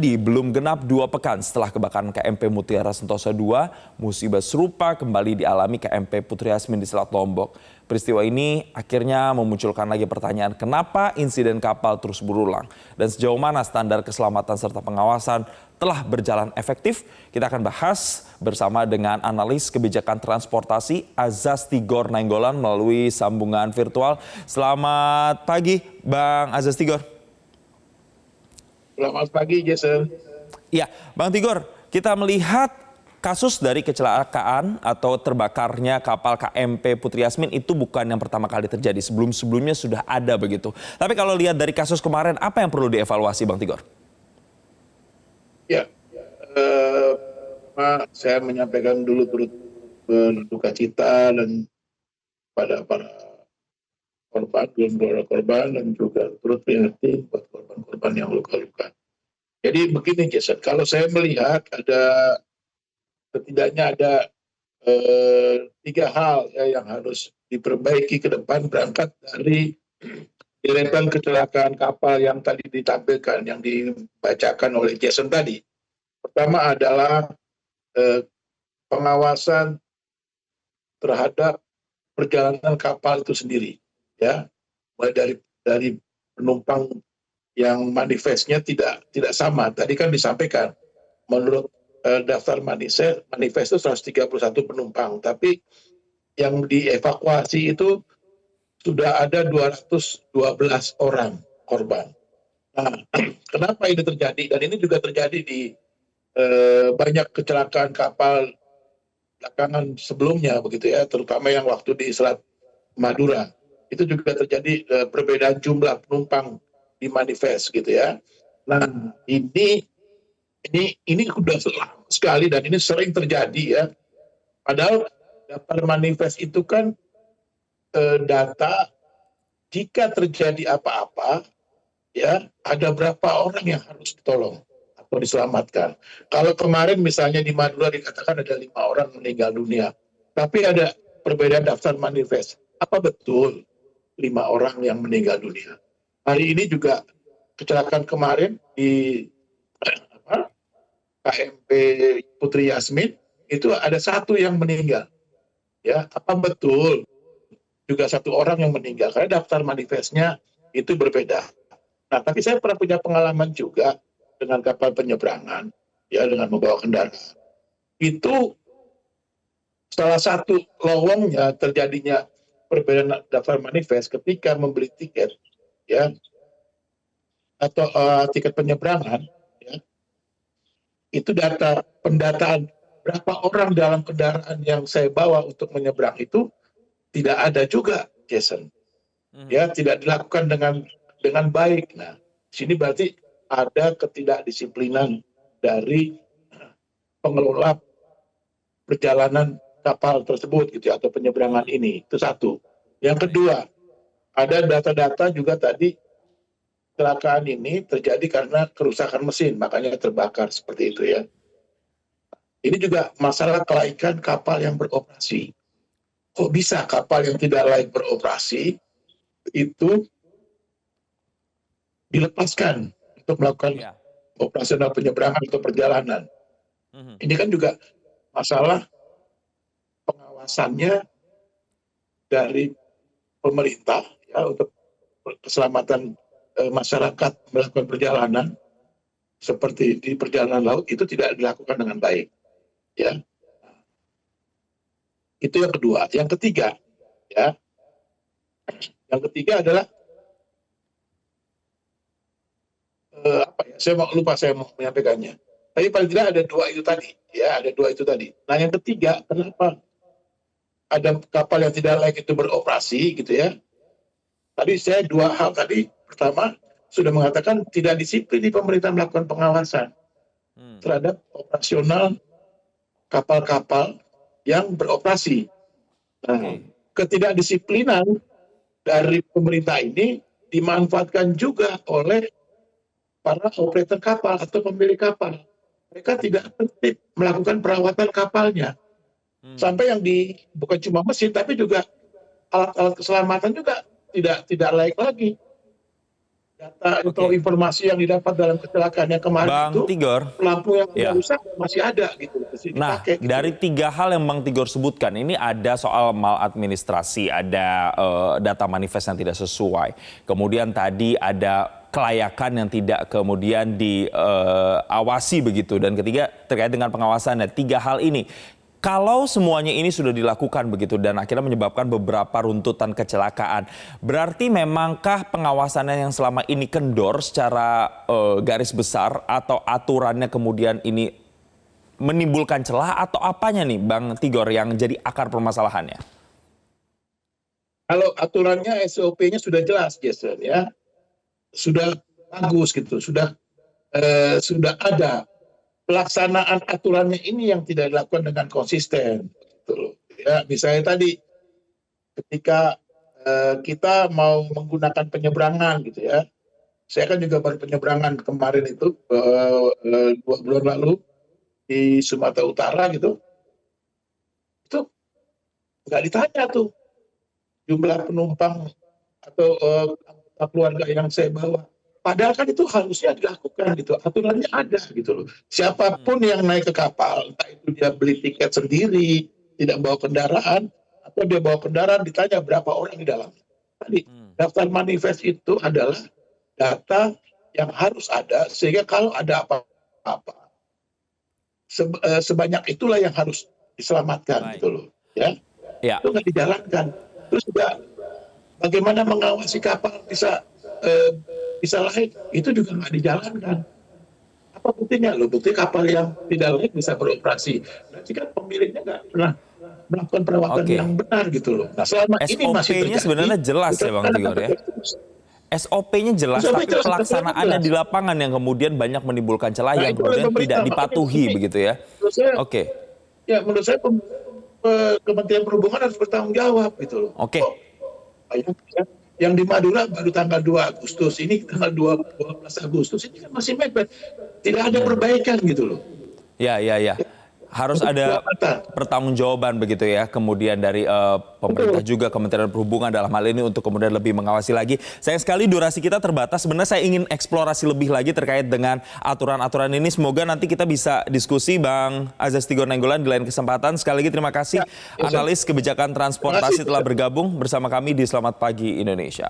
Terjadi belum genap 2 pekan setelah kebakaran KMP Mutiara Sentosa II, musibah serupa kembali dialami KMP Putri Yasmin di Selat Lombok. Peristiwa ini akhirnya memunculkan lagi pertanyaan kenapa insiden kapal terus berulang dan sejauh mana standar keselamatan serta pengawasan telah berjalan efektif. Kita akan bahas bersama dengan analis kebijakan transportasi Azaz Tigor Nainggolan melalui sambungan virtual. Selamat pagi Bang Azaz Tigor. Selamat pagi, Jason. Ya, Bang Tigor, kita melihat kasus dari kecelakaan atau terbakarnya kapal KMP Putri Yasmin itu bukan yang pertama kali terjadi. Sebelum-sebelumnya sudah ada begitu. Tapi kalau lihat dari kasus kemarin, apa yang perlu dievaluasi, Bang Tigor? Ya, saya menyampaikan dulu turut berduka cita dan pada para korban, keluarga korban, dan juga turut prihatin buat korban-korban yang luka-luka. Jadi begini, Jason, kalau saya melihat setidaknya ada 3 hal ya yang harus diperbaiki ke depan berangkat dari deretan kecelakaan kapal yang tadi ditampilkan, yang dibacakan oleh Jason tadi. Pertama adalah pengawasan terhadap perjalanan kapal itu sendiri, ya, mulai dari penumpang yang manifestnya tidak sama. Tadi kan disampaikan menurut daftar manifest itu 131 penumpang, tapi yang dievakuasi itu sudah ada 212 orang korban. Nah, kenapa ini terjadi? Dan ini juga terjadi di banyak kecelakaan kapal belakangan sebelumnya, begitu ya, terutama yang waktu di Selat Madura. Itu juga terjadi perbedaan jumlah penumpang di manifest, gitu ya. Nah, ini sudah lama sekali dan ini sering terjadi ya. Padahal daftar manifest itu kan data jika terjadi apa-apa, ya, ada berapa orang yang harus ditolong atau diselamatkan. Kalau kemarin misalnya di Madura dikatakan ada 5 orang meninggal dunia, tapi ada perbedaan daftar manifest. Apa betul 5 orang yang meninggal dunia? Hari ini juga kecelakaan kemarin di KMP Putri Yasmin itu ada 1 yang meninggal. Ya, apa betul juga 1 orang yang meninggal? Karena daftar manifestnya itu berbeda. Nah, tapi saya pernah punya pengalaman juga dengan kapal penyeberangan, ya, dengan membawa kendaraan. Itu salah satu lowongnya terjadinya perbedaan daftar manifest ketika membeli tiket, ya, atau tiket penyeberangan, ya, itu pendataan berapa orang dalam kendaraan yang saya bawa untuk menyeberang itu tidak ada juga, Jason. Ya, tidak dilakukan dengan baik. Nah, sini berarti ada ketidakdisiplinan dari pengelola perjalanan kapal tersebut, gitu ya, atau penyeberangan ini. Itu 1. Yang kedua, ada data-data juga tadi kecelakaan ini terjadi karena kerusakan mesin, makanya terbakar seperti itu ya. Ini juga masalah kelaikan kapal yang beroperasi. Kok bisa kapal yang tidak layak beroperasi itu dilepaskan untuk melakukan operasional penyeberangan atau perjalanan? Ini kan juga masalah pengawasannya dari pemerintah ya, untuk keselamatan masyarakat melakukan perjalanan seperti di perjalanan laut itu tidak dilakukan dengan baik, ya. Itu yang kedua. Yang ketiga, ya, yang ketiga adalah saya mau menyampaikannya. Tapi paling tidak ada 2 itu tadi, ya, ada 2 itu tadi. Nah, yang ketiga, kenapa ada kapal yang tidak layak itu beroperasi, gitu ya? Tadi saya 2 hal tadi. Pertama, sudah mengatakan tidak disiplin di pemerintah melakukan pengawasan terhadap operasional kapal-kapal yang beroperasi. Nah, ketidakdisiplinan dari pemerintah ini dimanfaatkan juga oleh para operator kapal atau pemilik kapal. Mereka tidak tertib melakukan perawatan kapalnya. Sampai yang bukan cuma mesin, tapi juga alat-alat keselamatan juga tidak layak lagi. data atau informasi yang didapat dalam kecelakaan yang kemarin Bang itu, Tigor. lampu yang Ya. rusak masih ada gitu, masih Nah, dipakai. Gitu. dari 3 hal yang Bang Tigor sebutkan, ini ada soal maladministrasi, ada data manifest yang tidak sesuai. Kemudian tadi ada kelayakan yang tidak kemudian diawasi begitu. Dan ketiga terkait dengan pengawasannya. 3 hal ini. Kalau semuanya ini sudah dilakukan begitu dan akhirnya menyebabkan beberapa runtutan kecelakaan, berarti memangkah pengawasannya yang selama ini kendor secara garis besar atau aturannya kemudian ini menimbulkan celah atau apanya nih Bang Tigor yang jadi akar permasalahannya? Kalau aturannya SOP-nya sudah jelas, Jason, ya, sudah bagus gitu, sudah ada. Pelaksanaan aturannya ini yang tidak dilakukan dengan konsisten, gitu loh. Ya, misalnya tadi ketika kita mau menggunakan penyeberangan, gitu ya, saya kan juga baru penyeberangan kemarin itu 2 bulan lalu di Sumatera Utara gitu, itu nggak ditanya tuh jumlah penumpang atau anggota keluarga yang saya bawa. Padahal kan itu harusnya dilakukan gitu, aturannya ada gitu loh. Siapapun yang naik ke kapal, entah itu dia beli tiket sendiri, tidak bawa kendaraan, atau dia bawa kendaraan ditanya berapa orang di dalam. Tadi daftar manifest itu adalah data yang harus ada sehingga kalau ada apa-apa sebanyak itulah yang harus diselamatkan gitu loh. Ya, Ya. itu nggak dijalankan. Terus juga bagaimana mengawasi kapal bisa laik, itu juga nggak dijalankan. Apa buktinya? Loh, bukti kapal yang tidak laik bisa beroperasi. Berarti kan pemiliknya nggak pernah melakukan perawatan yang benar gitu loh. Nah, selama ini masih terjadi. SOP-nya sebenarnya jelas ya Bang Tigor ya. SOP-nya jelas, tapi pelaksanaannya di lapangan yang kemudian banyak menimbulkan celah yang kemudian tidak dipatuhi begitu ya. Oke. Ya, menurut saya Kementerian Perhubungan harus bertanggung jawab gitu loh. Oke. Yang di Madura baru tanggal 2 Agustus, ini tanggal 12 Agustus, ini kan masih mepet. Tidak ada perbaikan gitu loh. Ya. Harus ada pertanggungjawaban begitu ya, kemudian dari pemerintah juga, Kementerian Perhubungan dalam hal ini untuk kemudian lebih mengawasi lagi. Sayang sekali durasi kita terbatas, sebenarnya saya ingin eksplorasi lebih lagi terkait dengan aturan-aturan ini. Semoga nanti kita bisa diskusi Bang Azaz Tigor Nainggolan di lain kesempatan. Sekali lagi terima kasih analis kebijakan transportasi telah bergabung bersama kami di Selamat Pagi Indonesia.